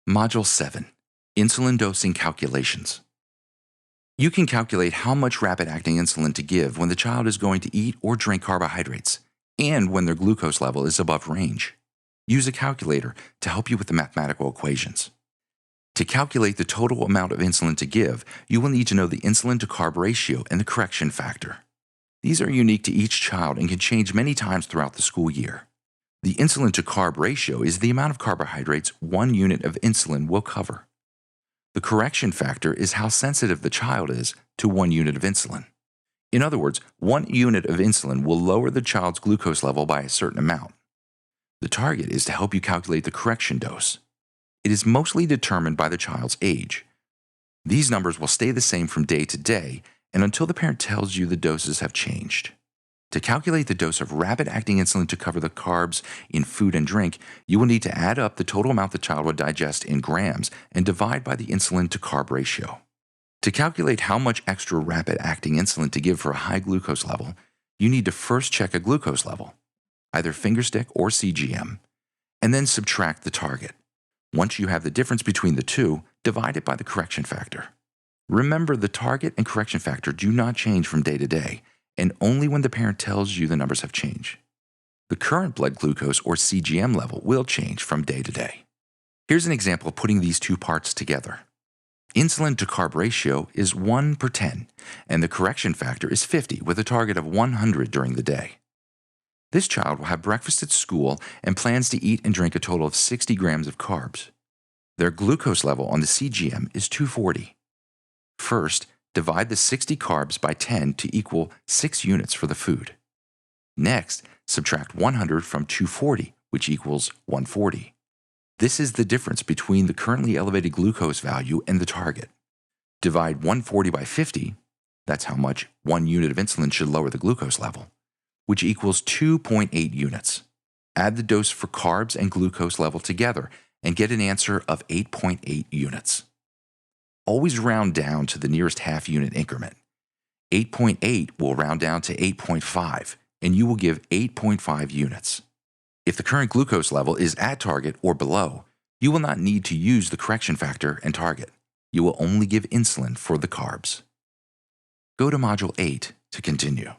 Module 7. Insulin Dosing Calculations. You can calculate how much rapid-acting insulin to give when the child is going to eat or drink carbohydrates, and when their glucose level is above range. Use a calculator to help you with the mathematical equations. To calculate the total amount of insulin to give, you will need to know the insulin-to-carb ratio and the correction factor. These are unique to each child and can change many times throughout the school year. The insulin-to-carb ratio is the amount of carbohydrates 1 unit of insulin will cover. The correction factor is how sensitive the child is to 1 unit of insulin. In other words, 1 unit of insulin will lower the child's glucose level by a certain amount. The target is to help you calculate the correction dose. It is mostly determined by the child's age. These numbers will stay the same from day to day and until the parent tells you the doses have changed. To calculate the dose of rapid-acting insulin to cover the carbs in food and drink, you will need to add up the total amount the child would digest in grams and divide by the insulin-to-carb ratio. To calculate how much extra rapid-acting insulin to give for a high glucose level, you need to first check a glucose level, either fingerstick or CGM, and then subtract the target. Once you have the difference between the two, divide it by the correction factor. Remember, the target and correction factor do not change from day to day, and only when the parent tells you the numbers have changed. The current blood glucose or CGM level will change from day to day. Here's an example of putting these two parts together. Insulin-to-carb ratio is 1/10, and the correction factor is 50 with a target of 100 during the day. This child will have breakfast at school and plans to eat and drink a total of 60 grams of carbs. Their glucose level on the CGM is 240. First, divide the 60 carbs by 10 to equal 6 units for the food. Next, subtract 100 from 240, which equals 140. This is the difference between the currently elevated glucose value and the target. Divide 140 by 50, that's how much 1 unit of insulin should lower the glucose level, which equals 2.8 units. Add the dose for carbs and glucose level together and get an answer of 8.8 units. Always round down to the nearest half-unit increment. 8.8 will round down to 8.5, and you will give 8.5 units. If the current glucose level is at target or below, you will not need to use the correction factor and target. You will only give insulin for the carbs. Go to Module 8 to continue.